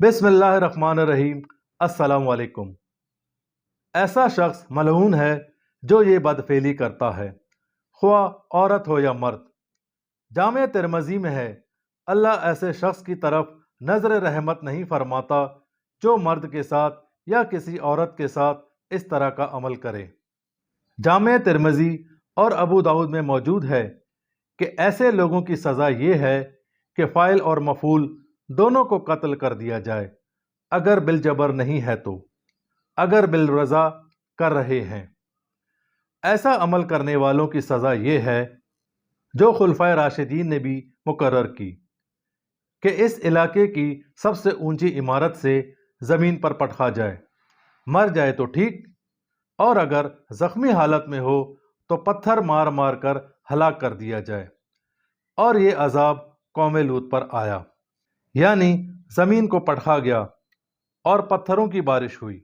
بسم اللہ الرحمن الرحیم۔ السلام علیکم۔ ایسا شخص ملعون ہے جو یہ بدفعلی کرتا ہے، خواہ عورت ہو یا مرد۔ جامع ترمذی میں ہے، اللہ ایسے شخص کی طرف نظر رحمت نہیں فرماتا جو مرد کے ساتھ یا کسی عورت کے ساتھ اس طرح کا عمل کرے۔ جامع ترمذی اور ابو داؤد میں موجود ہے کہ ایسے لوگوں کی سزا یہ ہے کہ فاعل اور مفعول دونوں کو قتل کر دیا جائے، اگر بالجبر نہیں ہے تو، اگر بالرضا کر رہے ہیں۔ ایسا عمل کرنے والوں کی سزا یہ ہے جو خلفائے راشدین نے بھی مقرر کی کہ اس علاقے کی سب سے اونچی عمارت سے زمین پر پٹخا جائے، مر جائے تو ٹھیک، اور اگر زخمی حالت میں ہو تو پتھر مار مار کر ہلاک کر دیا جائے۔ اور یہ عذاب قوم لوط پر آیا، یعنی زمین کو پٹخا گیا اور پتھروں کی بارش ہوئی۔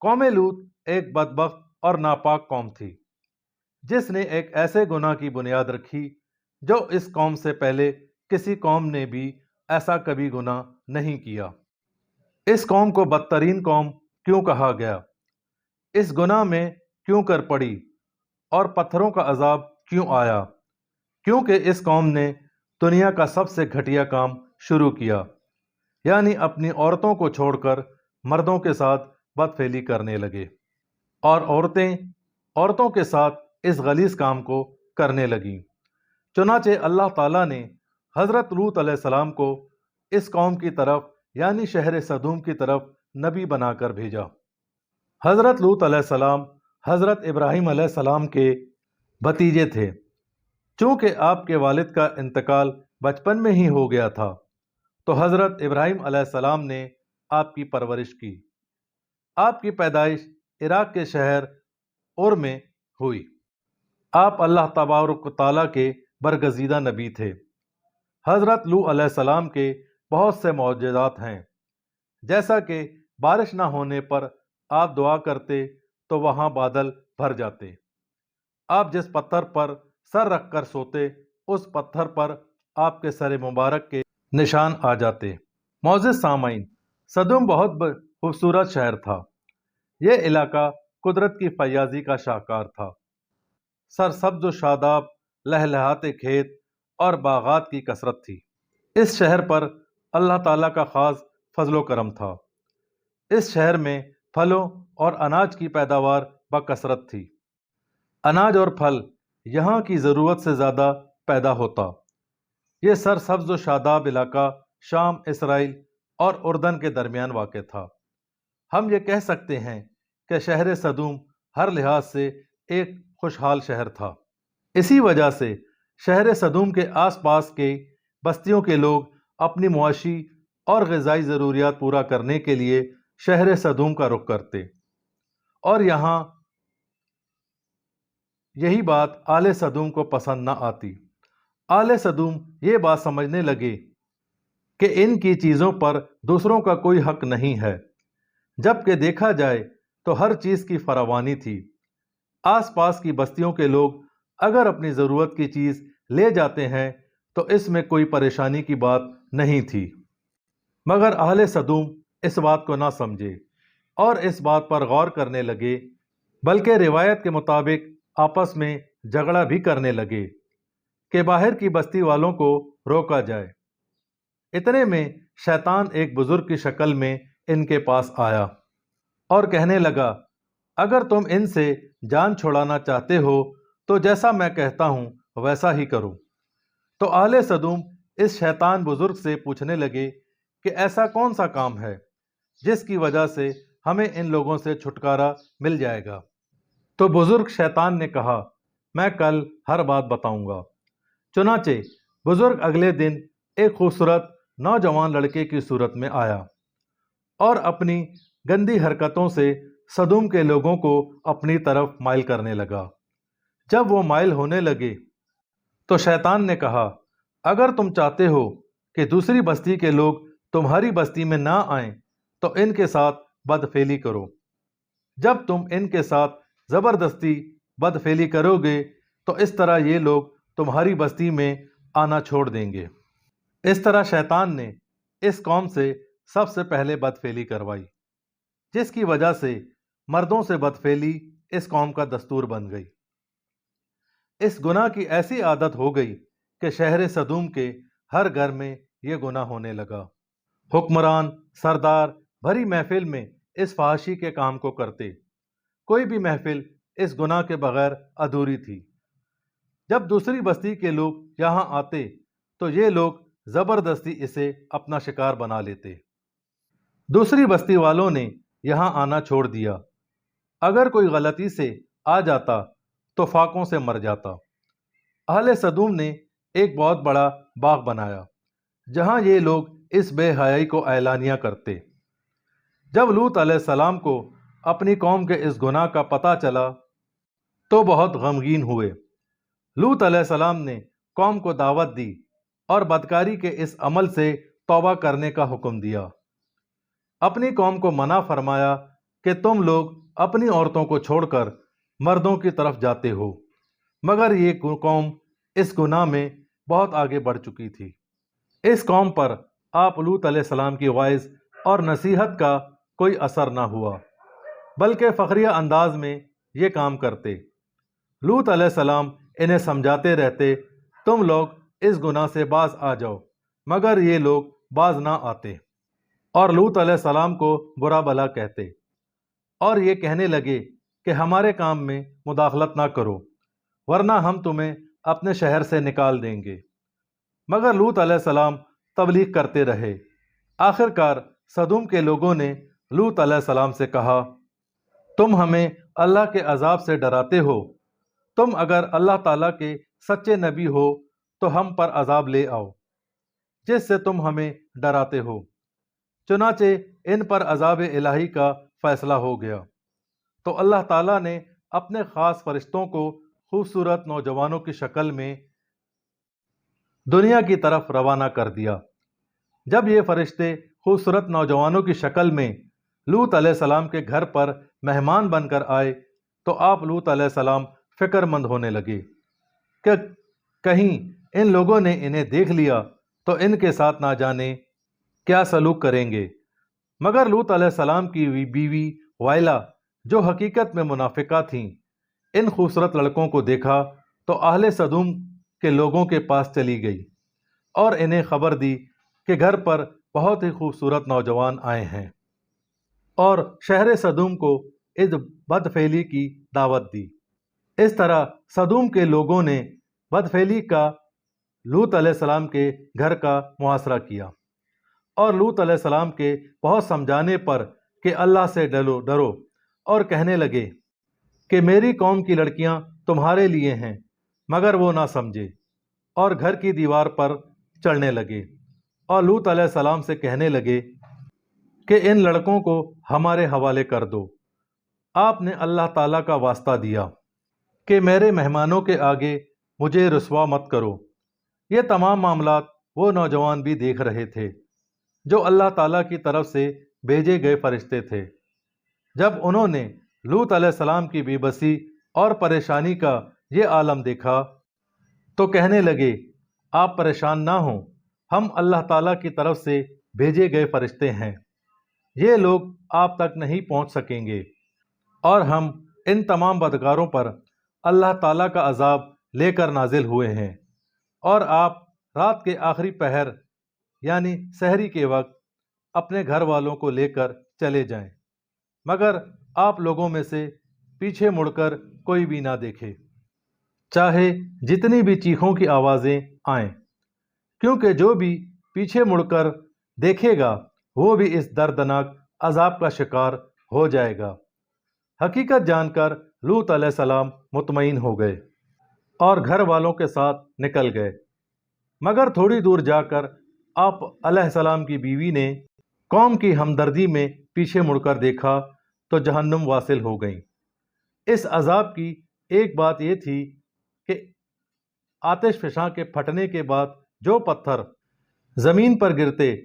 قوم لوط ایک بدبخت اور ناپاک قوم تھی جس نے ایک ایسے گناہ کی بنیاد رکھی جو اس قوم سے پہلے کسی قوم نے بھی ایسا کبھی گناہ نہیں کیا۔ اس قوم کو بدترین قوم کیوں کہا گیا؟ اس گناہ میں کیوں کر پڑی اور پتھروں کا عذاب کیوں آیا؟ کیونکہ اس قوم نے دنیا کا سب سے گھٹیا کام شروع کیا، یعنی اپنی عورتوں کو چھوڑ کر مردوں کے ساتھ بدفعلی کرنے لگے، اور عورتیں عورتوں کے ساتھ اس غلیظ کام کو کرنے لگیں۔ چنانچہ اللہ تعالیٰ نے حضرت لوط علیہ السلام کو اس قوم کی طرف، یعنی شہر سدوم کی طرف نبی بنا کر بھیجا۔ حضرت لوط علیہ السلام حضرت ابراہیم علیہ السلام کے بھتیجے تھے۔ چونکہ آپ کے والد کا انتقال بچپن میں ہی ہو گیا تھا تو حضرت ابراہیم علیہ السلام نے آپ کی پرورش کی۔ آپ کی پیدائش عراق کے شہر اور میں ہوئی۔ آپ اللہ تبارک و تعالیٰ کے برگزیدہ نبی تھے۔ حضرت لوط علیہ السلام کے بہت سے معجزات ہیں، جیسا کہ بارش نہ ہونے پر آپ دعا کرتے تو وہاں بادل بھر جاتے، آپ جس پتھر پر سر رکھ کر سوتے اس پتھر پر آپ کے سر مبارک کے نشان آ جاتے۔ معزز سامعین، سدوم بہت خوبصورت شہر تھا۔ یہ علاقہ قدرت کی فیاضی کا شاہکار تھا۔ سرسبز و شاداب لہلہاتے کھیت اور باغات کی کثرت تھی۔ اس شہر پر اللہ تعالیٰ کا خاص فضل و کرم تھا۔ اس شہر میں پھلوں اور اناج کی پیداوار بکثرت تھی۔ اناج اور پھل یہاں کی ضرورت سے زیادہ پیدا ہوتا۔ یہ سرسبز و شاداب علاقہ شام، اسرائیل اور اردن کے درمیان واقع تھا۔ ہم یہ کہہ سکتے ہیں کہ شہر سدوم ہر لحاظ سے ایک خوشحال شہر تھا۔ اسی وجہ سے شہر سدوم کے آس پاس کے بستیوں کے لوگ اپنی معاشی اور غذائی ضروریات پورا کرنے کے لیے شہر سدوم کا رخ کرتے، اور یہاں یہی بات آل سدوم کو پسند نہ آتی۔ آل سدوم یہ بات سمجھنے لگے کہ ان کی چیزوں پر دوسروں کا کوئی حق نہیں ہے، جبکہ دیکھا جائے تو ہر چیز کی فراوانی تھی۔ آس پاس کی بستیوں کے لوگ اگر اپنی ضرورت کی چیز لے جاتے ہیں تو اس میں کوئی پریشانی کی بات نہیں تھی، مگر اہل سدوم اس بات کو نہ سمجھے اور اس بات پر غور کرنے لگے، بلکہ روایت کے مطابق آپس میں جھگڑا بھی کرنے لگے کہ باہر کی بستی والوں کو روکا جائے۔ اتنے میں شیطان ایک بزرگ کی شکل میں ان کے پاس آیا اور کہنے لگا، اگر تم ان سے جان چھڑانا چاہتے ہو تو جیسا میں کہتا ہوں ویسا ہی کرو۔ تو اہل سدوم اس شیطان بزرگ سے پوچھنے لگے کہ ایسا کون سا کام ہے جس کی وجہ سے ہمیں ان لوگوں سے چھٹکارا مل جائے گا؟ تو بزرگ شیطان نے کہا، میں کل ہر بات بتاؤں گا۔ چنانچہ بزرگ اگلے دن ایک خوبصورت نوجوان لڑکے کی صورت میں آیا اور اپنی گندی حرکتوں سے سدوم کے لوگوں کو اپنی طرف مائل کرنے لگا۔ جب وہ مائل ہونے لگے تو شیطان نے کہا، اگر تم چاہتے ہو کہ دوسری بستی کے لوگ تمہاری بستی میں نہ آئیں تو ان کے ساتھ بدفعلی کرو۔ جب تم ان کے ساتھ زبردستی بدفعلی کرو گے تو اس طرح یہ لوگ تمہاری بستی میں آنا چھوڑ دیں گے۔ اس طرح شیطان نے اس قوم سے سب سے پہلے بدفعلی کروائی، جس کی وجہ سے مردوں سے بدفعلی اس قوم کا دستور بن گئی۔ اس گناہ کی ایسی عادت ہو گئی کہ شہر صدوم کے ہر گھر میں یہ گناہ ہونے لگا۔ حکمران سردار بھری محفل میں اس فحاشی کے کام کو کرتے، کوئی بھی محفل اس گناہ کے بغیر ادھوری تھی۔ جب دوسری بستی کے لوگ یہاں آتے تو یہ لوگ زبردستی اسے اپنا شکار بنا لیتے۔ دوسری بستی والوں نے یہاں آنا چھوڑ دیا، اگر کوئی غلطی سے آ جاتا تو فاقوں سے مر جاتا۔ اہل صدوم نے ایک بہت بڑا باغ بنایا جہاں یہ لوگ اس بے حیائی کو اعلانیہ کرتے۔ جب لوط علیہ السلام کو اپنی قوم کے اس گناہ کا پتہ چلا تو بہت غمگین ہوئے۔ لوط علیہ السلام نے قوم کو دعوت دی اور بدکاری کے اس عمل سے توبہ کرنے کا حکم دیا۔ اپنی قوم کو منع فرمایا کہ تم لوگ اپنی عورتوں کو چھوڑ کر مردوں کی طرف جاتے ہو، مگر یہ قوم اس گناہ میں بہت آگے بڑھ چکی تھی۔ اس قوم پر آپ لوط علیہ السلام کی وعظ اور نصیحت کا کوئی اثر نہ ہوا، بلکہ فخریہ انداز میں یہ کام کرتے۔ لوط علیہ السلام انہیں سمجھاتے رہتے، تم لوگ اس گناہ سے باز آ جاؤ، مگر یہ لوگ باز نہ آتے، اور لوط علیہ السلام کو برا بھلا کہتے، اور یہ کہنے لگے کہ ہمارے کام میں مداخلت نہ کرو، ورنہ ہم تمہیں اپنے شہر سے نکال دیں گے۔ مگر لوط علیہ السلام تبلیغ کرتے رہے۔ آخر کار صدوم کے لوگوں نے لوط علیہ السلام سے کہا، تم ہمیں اللہ کے عذاب سے ڈراتے ہو، تم اگر اللہ تعالیٰ کے سچے نبی ہو تو ہم پر عذاب لے آؤ جس سے تم ہمیں ڈراتے ہو۔ چنانچہ ان پر عذاب الہی کا فیصلہ ہو گیا، تو اللہ تعالیٰ نے اپنے خاص فرشتوں کو خوبصورت نوجوانوں کی شکل میں دنیا کی طرف روانہ کر دیا۔ جب یہ فرشتے خوبصورت نوجوانوں کی شکل میں لوط علیہ السلام کے گھر پر مہمان بن کر آئے تو آپ لوط علیہ السلام فکر مند ہونے لگے کہ کہیں ان لوگوں نے انہیں دیکھ لیا تو ان کے ساتھ نہ جانے کیا سلوک کریں گے۔ مگر لوط علیہ السلام کی بیوی وائلا، جو حقیقت میں منافقہ تھیں، ان خوبصورت لڑکوں کو دیکھا تو اہل صدوم کے لوگوں کے پاس چلی گئی اور انہیں خبر دی کہ گھر پر بہت ہی خوبصورت نوجوان آئے ہیں، اور شہر صدوم کو اس بدفعلی کی دعوت دی۔ اس طرح صدوم کے لوگوں نے بدفعلی کا لوط علیہ السلام کے گھر کا محاصرہ کیا، اور لوط علیہ السلام کے بہت سمجھانے پر کہ اللہ سے ڈرو اور کہنے لگے کہ میری قوم کی لڑکیاں تمہارے لیے ہیں، مگر وہ نہ سمجھے اور گھر کی دیوار پر چڑھنے لگے، اور لوط علیہ السلام سے کہنے لگے کہ ان لڑکوں کو ہمارے حوالے کر دو۔ آپ نے اللہ تعالیٰ کا واسطہ دیا کہ میرے مہمانوں کے آگے مجھے رسوا مت کرو۔ یہ تمام معاملات وہ نوجوان بھی دیکھ رہے تھے جو اللہ تعالیٰ کی طرف سے بھیجے گئے فرشتے تھے۔ جب انہوں نے لوط علیہ السلام کی بے بسی اور پریشانی کا یہ عالم دیکھا تو کہنے لگے، آپ پریشان نہ ہوں، ہم اللہ تعالیٰ کی طرف سے بھیجے گئے فرشتے ہیں، یہ لوگ آپ تک نہیں پہنچ سکیں گے، اور ہم ان تمام بدکاروں پر اللہ تعالیٰ کا عذاب لے کر نازل ہوئے ہیں، اور آپ رات کے آخری پہر یعنی سحری کے وقت اپنے گھر والوں کو لے کر چلے جائیں، مگر آپ لوگوں میں سے پیچھے مڑ کر کوئی بھی نہ دیکھے، چاہے جتنی بھی چیخوں کی آوازیں آئیں، کیونکہ جو بھی پیچھے مڑ کر دیکھے گا وہ بھی اس دردناک عذاب کا شکار ہو جائے گا۔ حقیقت جان کر لوط علیہ السلام مطمئن ہو گئے اور گھر والوں کے ساتھ نکل گئے، مگر تھوڑی دور جا کر آپ علیہ السلام کی بیوی نے قوم کی ہمدردی میں پیچھے مڑ کر دیکھا تو جہنم واصل ہو گئیں۔ اس عذاب کی ایک بات یہ تھی کہ آتش فشاں کے پھٹنے کے بعد جو پتھر زمین پر گرتے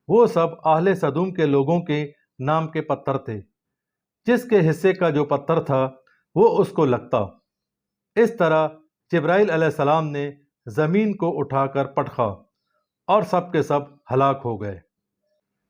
وہ سب اہل صدوم کے لوگوں کے نام کے پتھر تھے، جس کے حصے کا جو پتھر تھا وہ اس کو لگتا۔ اس طرح جبرائیل علیہ السلام نے زمین کو اٹھا کر پٹخا اور سب کے سب ہلاک ہو گئے۔